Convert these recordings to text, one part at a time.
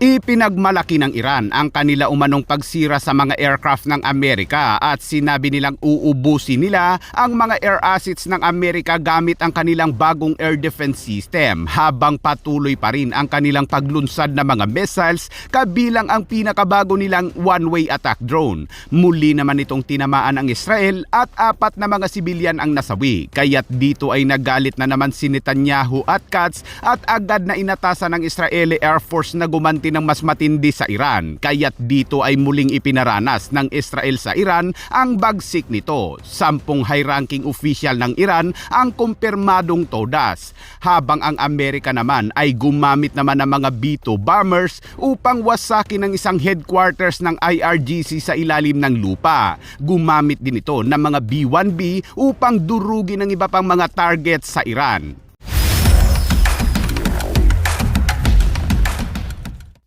Ipinagmalaki ng Iran ang kanila umanong pagsira sa mga aircraft ng Amerika at sinabi nilang uubusin nila ang mga air assets ng Amerika gamit ang kanilang bagong air defense system habang patuloy pa rin ang kanilang paglunsad ng mga missiles kabilang ang pinakabago nilang one-way attack drone. Muli naman itong tinamaan ang Israel at 4 na mga sibilyan ang nasawi. Kaya't dito ay nagalit na naman si Netanyahu at Katz at agad na inatasan ng Israeli Air Force na gumanti ng mas matindi sa Iran. Kaya't dito ay muling ipinaranas ng Israel sa Iran ang bagsik nito. 10 high-ranking official ng Iran ang kumpirmadong todas. Habang ang Amerika naman ay gumamit naman ng mga B-2 bombers upang wasakin ng isang headquarters ng IRGC sa ilalim ng lupa. Gumamit din ito ng mga B-1B upang durugin ng iba pang mga targets sa Iran.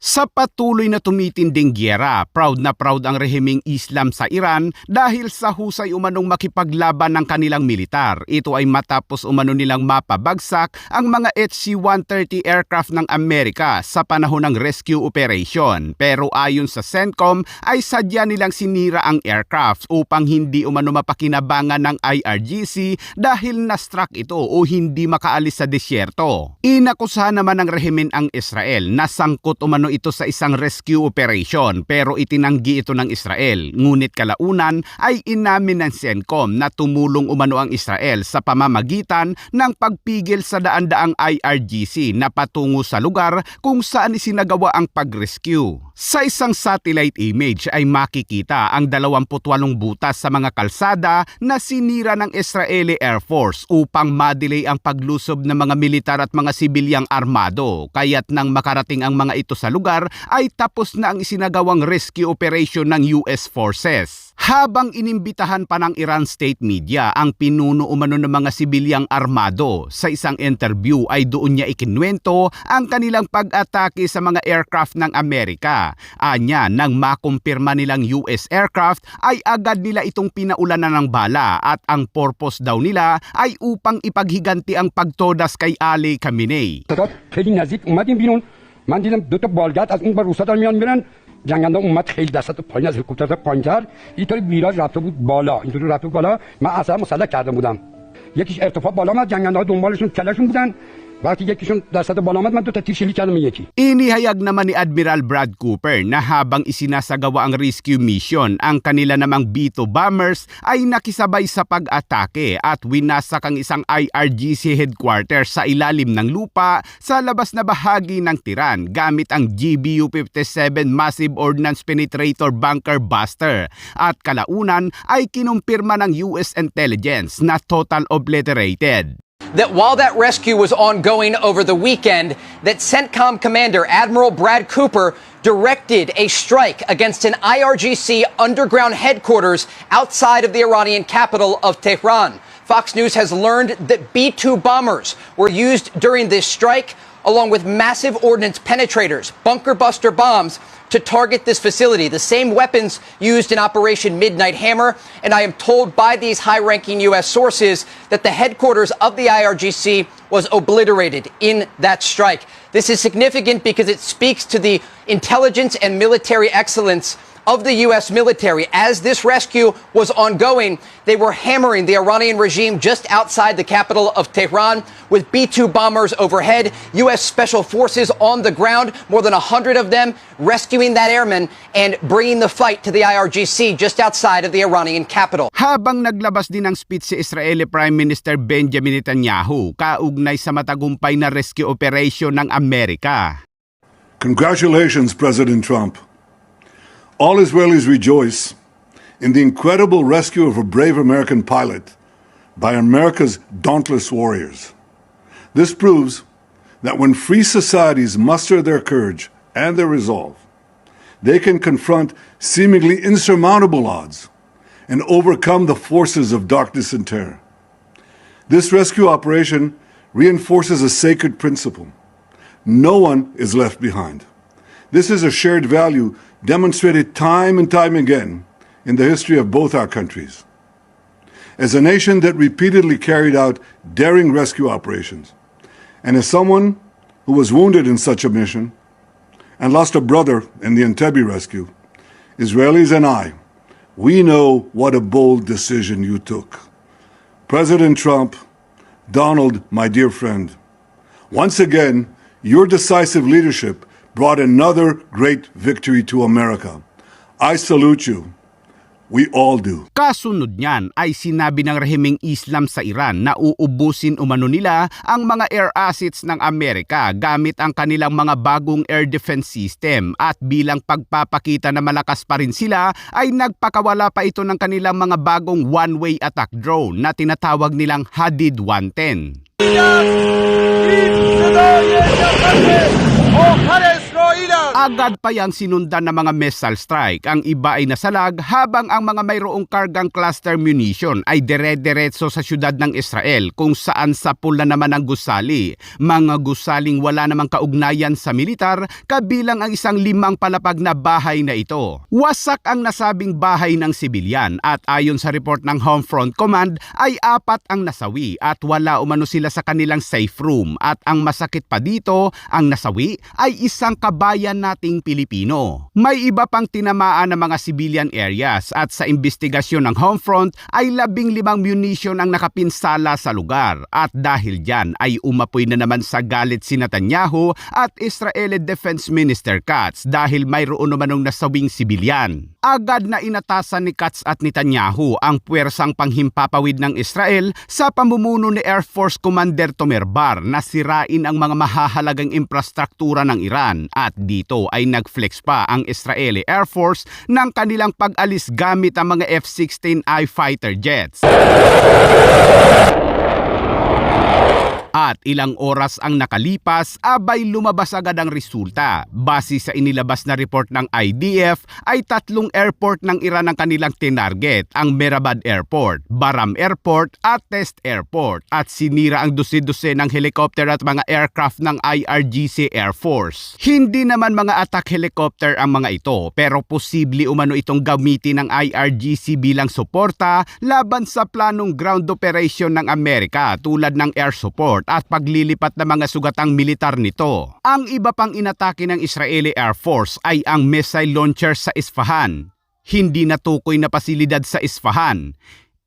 Sa patuloy na tumitinding gyera, proud na proud ang rehimeng Islam sa Iran dahil sa husay umanong makipaglaban ng kanilang militar. Ito ay matapos umano nilang mapabagsak ang mga HC-130 aircraft ng Amerika sa panahon ng rescue operation. Pero ayon sa CENTCOM ay sadya nilang sinira ang aircraft upang hindi umano mapakinabangan ng IRGC dahil na-struck ito o hindi makaalis sa disyerto. Inakusahan naman ng rehimen ang Israel na sangkot umano ito sa isang rescue operation pero itinanggi ito ng Israel. Ngunit kalaunan ay inamin ng CENTCOM na tumulong umano ang Israel sa pamamagitan ng pagpigil sa daan-daang IRGC na patungo sa lugar kung saan isinagawa ang pag-rescue. Sa isang satellite image ay makikita ang 28 butas sa mga kalsada na sinira ng Israeli Air Force upang madelay ang paglusob ng mga militar at mga sibilyang armado. Kaya't nang makarating ang mga ito sa lugar ay tapos na ang isinagawang rescue operation ng US Forces. Habang inimbitahan pa ng Iran state media ang pinuno umano ng mga sibilyang armado, sa isang interview ay doon niya ikinwento ang kanilang pag-atake sa mga aircraft ng Amerika. Anya, nang makumpirma nilang US aircraft ay agad nila itong pinaulanan ng bala at ang purpose daw nila ay upang ipaghiganti ang pagtodas kay Ali Khamenei. من دیدم 2 تا بالگرد از اون بر روسا دارن میان میرن جنگنده اومد خیلی دستت پایین از هلیکوپتر پایین کرد اینطوری ویراژ رفته بود بالا اینطوری رفته بود بالا من اصلا مسلح کرده بودم یکیش ارتفاع بالا اومد جنگنده ها دنبالشون کلشون بودن وقتی یکیشون دستت بالا اومد من 2 تا تیر شلیک کردم یکی. Inihayag naman ni Admiral Brad Cooper na habang isinasagawa ang rescue mission, ang kanila namang B-2 bombers ay nakisabay sa pag-atake at winasak ang isang IRGC headquarters sa ilalim ng lupa sa labas na bahagi ng Tiran gamit ang GBU-57 Massive Ordnance Penetrator Bunker Buster. At kalaunan ay kinumpirma ng US intelligence na total obliterated. That while that rescue was ongoing over the weekend, that CENTCOM commander Admiral Brad Cooper directed a strike against an IRGC underground headquarters outside of the Iranian capital of Tehran. Fox News has learned that B-2 bombers were used during this strike, along with massive ordnance penetrators, bunker buster bombs, to target this facility, the same weapons used in Operation Midnight Hammer. And I am told by these high-ranking U.S. sources that the headquarters of the IRGC was obliterated in that strike. This is significant because it speaks to the intelligence and military excellence of the U.S. military. As this rescue was ongoing, they were hammering the Iranian regime just outside the capital of Tehran with B-2 bombers overhead, U.S. Special Forces on the ground, more than 100 of them, rescuing that airman and bringing the fight to the IRGC just outside of the Iranian capital. Habang naglabas din ng speech si Israeli Prime Minister Benjamin Netanyahu kaugnay sa matagumpay na rescue operation ng Amerika. Congratulations, President Trump. All Israelis rejoice in the incredible rescue of a brave American pilot by America's dauntless warriors. This proves that when free societies muster their courage and their resolve, they can confront seemingly insurmountable odds and overcome the forces of darkness and terror. This rescue operation reinforces a sacred principle. No one is left behind. This is a shared value demonstrated time and time again in the history of both our countries. As a nation that repeatedly carried out daring rescue operations, and as someone who was wounded in such a mission, and lost a brother in the Entebbe rescue, Israelis and I, we know what a bold decision you took. President Trump, Donald, my dear friend, once again, your decisive leadership brought another great victory to America. I salute you. We all do. Kasunod niyan ay sinabi ng rehimeng Islam sa Iran na uubusin umano nila ang mga air assets ng Amerika gamit ang kanilang mga bagong air defense system at bilang pagpapakita na malakas pa rin sila ay nagpakawala pa ito ng kanilang mga bagong one-way attack drone na tinatawag nilang Hadid 110. Agad pa yang sinundan ng mga missile strike. Ang iba ay nasalag habang ang mga mayroong kargang cluster munition ay dire-diretso sa syudad ng Israel kung saan sapul na naman ang gusali. Mga gusaling wala namang kaugnayan sa militar kabilang ang isang 5 palapag na bahay na ito. Wasak ang nasabing bahay ng sibilyan at ayon sa report ng Homefront Command ay 4 ang nasawi at wala umano sila sa kanilang safe room at ang masakit pa dito, ang nasawi ay isang kabayan nating Pilipino. May iba pang tinamaan ng mga civilian areas at sa investigasyon ng Homefront ay 15 munition ang nakapinsala sa lugar at dahil dyan ay umapoy na naman sa galit si Netanyahu at Israeli Defense Minister Katz dahil mayroon namanong nasawing sibilyan. Agad na inatasan ni Katz at Netanyahu ang puwersang panghimpapawid ng Israel sa pamumuno ni Air Force Commander Tomer Bar na sirain ang mga mahahalagang infrastruktura ng Iran at dito ay nag-flex pa ang Israeli Air Force ng kanilang pag-alis gamit ang mga F-16I fighter jets. At ilang oras ang nakalipas, abay lumabas agad ang resulta. Base sa inilabas na report ng IDF, ay 3 airport ng Iran ang kanilang tinarget, ang Mehrabad Airport, Baram Airport at Test Airport. At sinira ang dusi-dusi ng helicopter at mga aircraft ng IRGC Air Force. Hindi naman mga attack helicopter ang mga ito, pero posible umano itong gamitin ng IRGC bilang suporta laban sa planong ground operation ng Amerika tulad ng air support at paglilipat ng mga sugatang militar nito. Ang iba pang inatake ng Israeli Air Force ay ang missile launcher sa Isfahan. Hindi natukoy na pasilidad sa Isfahan,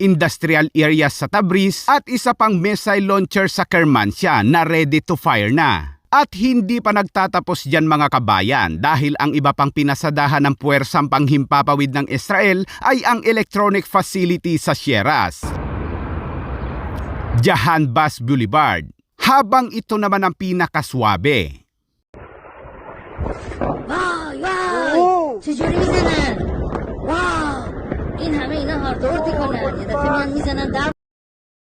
industrial areas sa Tabriz at isa pang missile launcher sa Kermanshah na ready to fire na. At hindi pa nagtatapos dyan mga kabayan dahil ang iba pang pinasadahan ng puwersang panghimpapawid ng Israel ay ang electronic facility sa Shiraz, Jahan Bas Boulevard, habang ito naman ang pinakaswabe. واو چجوری میزنن واو این همه اینا هاردور میکنن یه دفعه میان میزنن در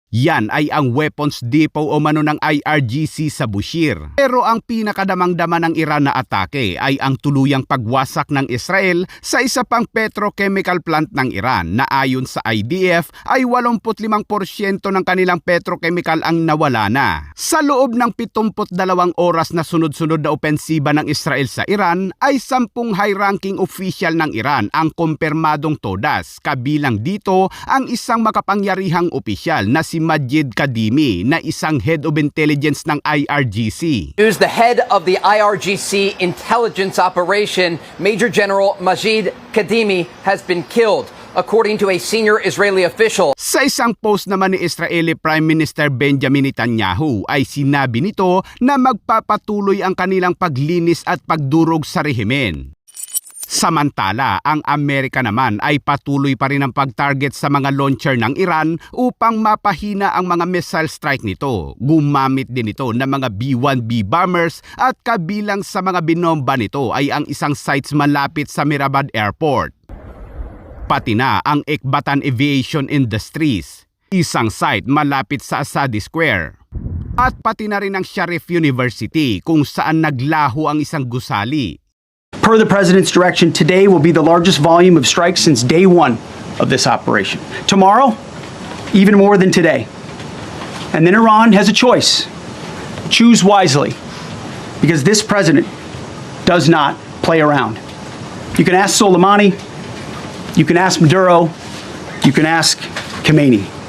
Yan ay ang weapons depot o mano ng IRGC sa Bushehr. Pero ang pinakadamang-dama ng Iran na atake ay ang tuluyang pagwasak ng Israel sa isa pang petrochemical plant ng Iran na ayon sa IDF ay 85% ng kanilang petrochemical ang nawala na. Sa loob ng 72 oras na sunod-sunod na opensiba ng Israel sa Iran ay 10 high-ranking official ng Iran ang kumpirmadong todas. Kabilang dito ang isang makapangyarihang opisyal na si Majid Kadimi na isang head of intelligence ng IRGC. News, the head of the IRGC intelligence operation, Major General Majid Kadimi, has been killed, according to a senior Israeli official. Sa isang post naman ni Israeli Prime Minister Benjamin Netanyahu ay sinabi nito na magpapatuloy ang kanilang paglinis at pagdurog sa rehimen. Samantala, ang Amerika naman ay patuloy pa rin ang pag-target sa mga launcher ng Iran upang mapahina ang mga missile strike nito. Gumamit din ito ng mga B-1B bombers at kabilang sa mga binomba nito ay ang isang sites malapit sa Mehrabad Airport. Pati na ang Ekbatan Aviation Industries, isang site malapit sa Asadi Square. At pati na rin ang Sharif University kung saan naglaho ang isang gusali. Per the President's direction, today will be the largest volume of strikes since day one of this operation. Tomorrow, even more than today. And then Iran has a choice. Choose wisely, because this president does not play around. You can ask Soleimani, you can ask Maduro, you can ask Khamenei.